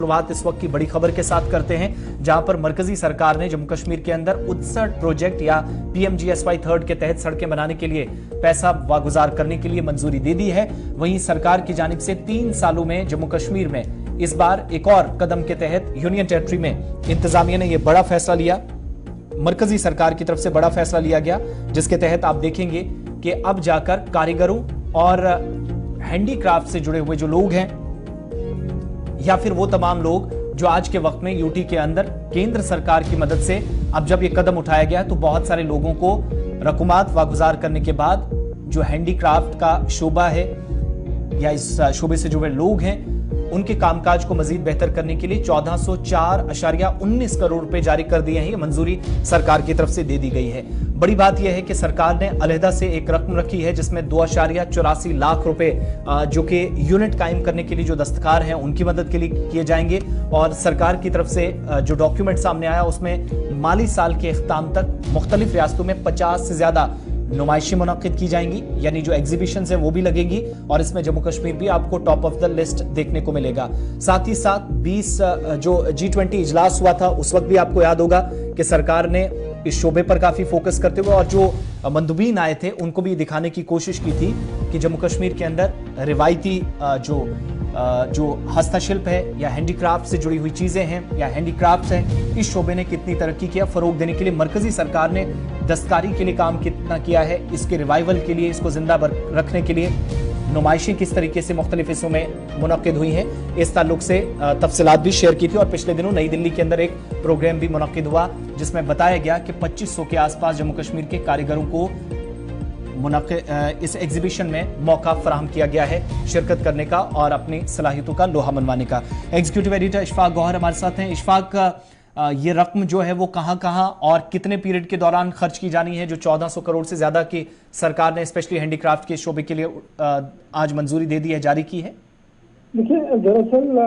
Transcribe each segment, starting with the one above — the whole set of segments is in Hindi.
शुरुआत इस वक्त की बड़ी खबर के साथ करते हैं, जहां पर मरकजी सरकार ने जम्मू कश्मीर के अंदर 69 प्रोजेक्ट या PMGSY 3 के तहत सड़कें बनाने के लिए पैसा वागुजार करने के लिए मंजूरी दे दी है। वहीं सरकार की जानिब से 3 सालों में जम्मू कश्मीर में इस बार एक और कदम के तहत यूनियन टेरिटरी में इंतजामिया ने यह बड़ा फैसला लिया। मरकजी सरकार की तरफ से बड़ा फैसला लिया गया, जिसके तहत आप देखेंगे कि अब जाकर कारीगरों और हैंडीक्राफ्ट से जुड़े हुए जो लोग हैं या फिर वो तमाम लोग जो आज के वक्त में यूटी के अंदर केंद्र सरकार की मदद से अब जब ये कदम उठाया गया तो बहुत सारे लोगों को रकूमात वागुजार करने के बाद जो हैंडीक्राफ्ट का शोबा है या इस शोबे से जुड़े लोग हैं उनके कामकाज को मजीद बेहतर करने के लिए 1404.19 करोड़ रुपए जारी कर दिए हैं। ये मंजूरी सरकार की तरफ से दे दी गई है। बड़ी बात यह है कि सरकार ने अलहदा से एक रकम रखी है जिसमें 2.84 लाख रुपए जो कि यूनिट कायम करने के लिए जो दस्तकार हैं उनकी मदद के लिए किए जाएंगे। और सरकार की तरफ से जो डॉक्यूमेंट सामने आया उसमें माली साल के इख्ताम तक मुख्तलिफ रियासतों में 50 से ज्यादा नुमाइशें मुनक्किद की जाएंगी, यानी जो एग्जीबिशन है वो भी लगेगी और इसमें जम्मू कश्मीर भी आपको टॉप ऑफ द लिस्ट देखने को मिलेगा। साथ ही साथ 20 जो G20 इजलास हुआ था उस वक्त भी आपको याद होगा कि सरकार ने इस शोबे पर काफी फोकस करते हुए और जो मंदुबीन आए थे उनको भी दिखाने की कोशिश की थी कि जम्मू कश्मीर के अंदर रिवायती जो हस्तशिल्प है या हैंडीक्राफ्ट से जुड़ी हुई चीजें हैं या हैंडीक्राफ्ट हैं, इस शोबे ने कितनी तरक्की किया। फरोग देने के लिए मरकजी सरकार ने दस्तकारी के लिए काम कितना किया है, इसके रिवाइवल के लिए, इसको जिंदा रखने के लिए नुमाइशें किस तरीके से मुख्तलिफ हिस्सों में मुनक्किद हुई हैं, इस ताल्लुक से तफसीलात भी शेयर की थी। और पिछले दिनों नई दिल्ली के अंदर एक प्रोग्राम भी मुनक्किद हुआ जिसमें बताया गया कि 2500 के आसपास जम्मू कश्मीर के कारीगरों को इस एग्जीबिशन में मौका फराहम किया गया है शिरकत करने का और अपनी सलाहियतों का लोहा मनवाने का। एग्जीक्यूटिव एडिटर इशफाक गौहर हमारे साथ हैं। इशफाक, ये रकम जो है वो कहां और कितने पीरियड के दौरान खर्च की जानी है, जो 1400 करोड़ से ज्यादा की सरकार ने स्पेशली हैंडीक्राफ्ट के शोबे के लिए आज मंजूरी दे दी है, जारी की है? देखिए, दरअसल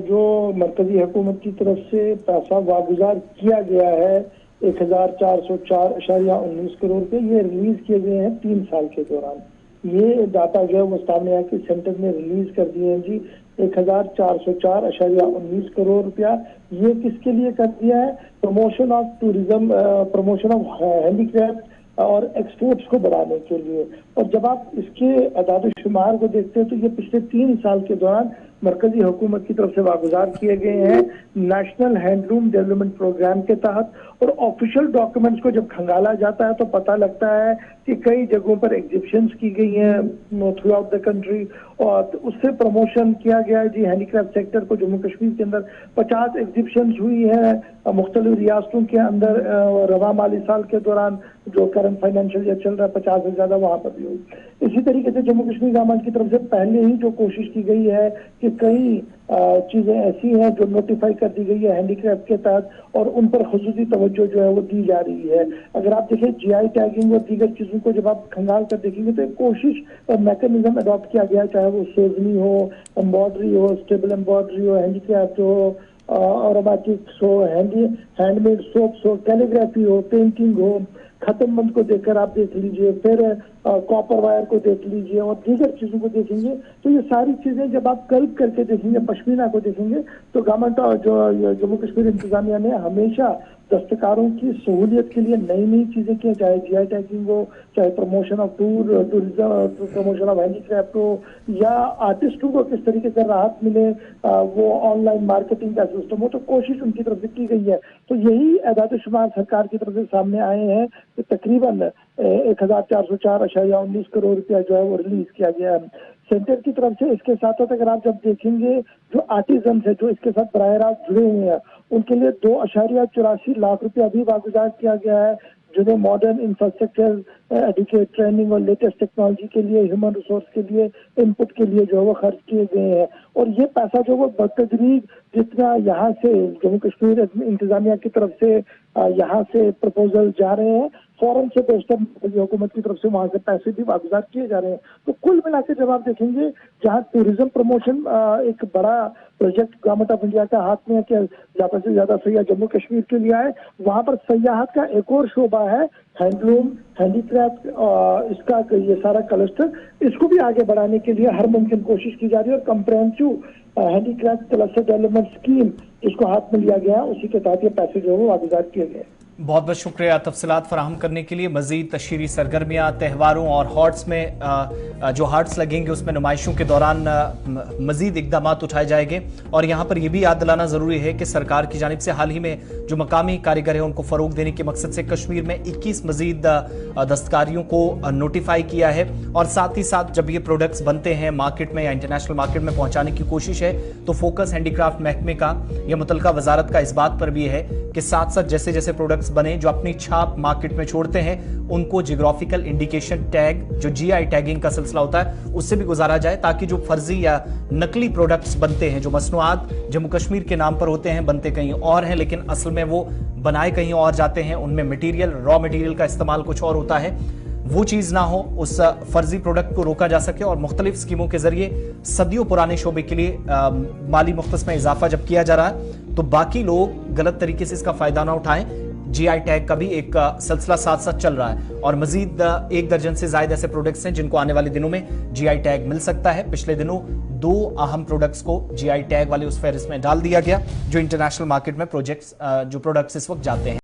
जो मरकजी हुकूमत की तरफ से पैसा वागुजार किया गया है 1404.19 करोड़ के, ये रिलीज किए गए हैं 3 साल के दौरान। ये डाटा जो है वो सामने आके सेंटर ने रिलीज कर दिए हैं जी। 1404.19 करोड़ रुपया ये किसके लिए कर दिया है? Promotion of tourism, promotion of handicraft और एक्सपोर्ट्स को बढ़ाने के लिए। और जब आप इसके अदाद शुमार को देखते हैं तो ये पिछले 3 साल के दौरान मरकजी हुकूमत की तरफ से वागुजार किए गए हैं नेशनल हैंडलूम डेवलपमेंट प्रोग्राम के तहत। और ऑफिशियल डॉक्यूमेंट्स को जब खंगाला जाता है तो पता लगता है कि कई जगहों पर एग्जिबिशंस की गई हैं थ्रू आउट द कंट्री और उससे प्रमोशन किया गया है जी। हैंडीक्राफ्ट सेक्टर को जम्मू कश्मीर के अंदर 50 एग्जिबिशंस हुई है मुख्तलिफ रियासतों के अंदर रवा माली साल के दौरान। जो करंट फाइनेंशियल ईयर चल रहा है 50 से ज्यादा वहां पर भी हुई। इसी तरीके से जम्मू कश्मीर गवर्नमेंट की तरफ से पहले ही जो कोशिश की गई है कि कई चीजें ऐसी हैं जो नोटिफाई कर दी गई है हैंडीक्राफ्ट के तहत और उन पर खुसूसी तवज्जो जो है वो दी जा रही है। अगर आप देखें GI टैगिंग और दीगर चीजों को जब आप खंगाल कर देखेंगे तो एक कोशिश और मैकेनिज्म अडॉप्ट किया गया, चाहे वो सेजनी हो, एम्ब्रॉयडरी हो, स्टेबल एम्ब्रॉयडरी हो, हैंडीक्राफ्ट हो, एरोमेटिक्स हो, हैंडमेड सोप्स हो, कैलीग्राफी हो, पेंटिंग हो, खत्मबंद को देखकर आप देख लीजिए, फिर कॉपर वायर को देख लीजिए और दीगर चीजों को देखेंगे तो ये सारी चीजें जब आप कल्ब करके देखेंगे, पश्मीना को देखेंगे तो गवर्नमेंट और जो जम्मू कश्मीर इंतजामिया ने हमेशा दस्तकारों की सहूलियत के लिए नई नई चीजें की, चाहे GI टैगिंग हो, चाहे promotion of tourism, promotion of handicraft हो या आर्टिस्टों को किस तरीके से राहत मिले, वो ऑनलाइन मार्केटिंग का सिस्टम हो, तो कोशिश उनकी तरफ से की गई है। तो यही एदाद शुमार सरकार की तरफ से सामने आए हैं कि तकरीबन 1404.19 करोड़ रुपया जो है वो रिलीज किया गया है सेंटर की तरफ से। इसके साथ साथ अगर आप जब देखेंगे जो आर्टिजन है जो इसके साथ बराह रास्त जुड़े हुए हैं उनके लिए 2.84 लाख रुपया भी वागुजार किया गया है, जिन्हें मॉडर्न इंफ्रास्ट्रक्चर, एडुकेट, ट्रेनिंग और लेटेस्ट टेक्नोलॉजी के लिए, ह्यूमन रिसोर्स के लिए, इनपुट के लिए जो है वो खर्च किए गए हैं। और ये पैसा जो वो बतदरीज जितना यहाँ से जम्मू कश्मीर इंतजामिया की तरफ से यहाँ से प्रपोजल जा रहे हैं फौरन से वेस्टर्न हुकूमत की तरफ से वहां से पैसे भी वागुजार किए जा रहे हैं। तो कुल मिलाकर जब आप देखेंगे, जहां टूरिज्म प्रमोशन एक बड़ा प्रोजेक्ट गवर्नमेंट ऑफ इंडिया का हाथ में है कि ज्यादा से ज्यादा सैयाह जम्मू कश्मीर के लिए आए, वहां पर सयाहत का एक और शोबा है हैंडलूम, हैंडीक्राफ्ट, इसका ये सारा क्लस्टर, इसको भी आगे बढ़ाने के लिए हर मुमकिन कोशिश की जा रही है। और comprehensive handicraft cluster development scheme इसको हाथ में लिया गया, उसी के तहत ये पैसे जो है वो वागुजार किए गए। बहुत बहुत शुक्रिया तफसीलात फराहम करने के लिए। मजीद तशहीरी सरगर्मियाँ, त्योहारों और हॉट्स में जो हार्ट्स लगेंगे उसमें नुमाइशों के दौरान मजीद इकदाम उठाए जाएंगे। और यहाँ पर यह भी याद दिलाना ज़रूरी है कि सरकार की जानिब से हाल ही में जो मकामी कारीगर हैं उनको फ़रोग देने के मकसद से कश्मीर में 21 मजीद दस्तकारियों को नोटिफाई किया है। और साथ ही साथ जब ये प्रोडक्ट्स बनते हैं मार्केट में या इंटरनेशनल मार्केट में पहुँचाने की कोशिश है, तो फोकस हैंडीक्राफ्ट महकमे का या मुतलका वजारत का इस बात पर भी है कि साथ साथ जैसे जैसे प्रोडक्ट्स बने जो अपनी छाप मार्केट में छोड़ते हैं, उनको जियोग्राफिकल इंडिकेशन टैग, जो जीआई टैगिंग का सिलसिला होता है, उससे भी गुजारा जाए, ताकि जो फर्जी या नकली प्रोडक्ट्स बनते हैं, जो मसनूआत जम्मू कश्मीर के नाम पर होते हैं, बनते कहीं और हैं लेकिन असल में वो बनाए कहीं और जाते हैं, उनमें मटेरियल, रॉ मटेरियल का इस्तेमाल कुछ और होता है, वो चीज़ ना हो, उस फर्जी प्रोडक्ट को रोका जा सके। और मुख्तलिफ स्कीमों के जरिए सदियों पुराने शोबे के लिए माली मुख्तस में इजाफा जब किया जा रहा है, तो बाकी लोग गलत तरीके से इसका फायदा ना उठाएं। जीआई टैग का भी एक सिलसिला साथ साथ चल रहा है और मजीद 1 दर्जन से ज्यादा ऐसे प्रोडक्ट्स हैं जिनको आने वाले दिनों में जीआई टैग मिल सकता है। पिछले दिनों 2 अहम प्रोडक्ट्स को जीआई टैग वाले उस फहरिस्त में डाल दिया गया, जो इंटरनेशनल मार्केट में जो प्रोडक्ट्स इस वक्त जाते हैं।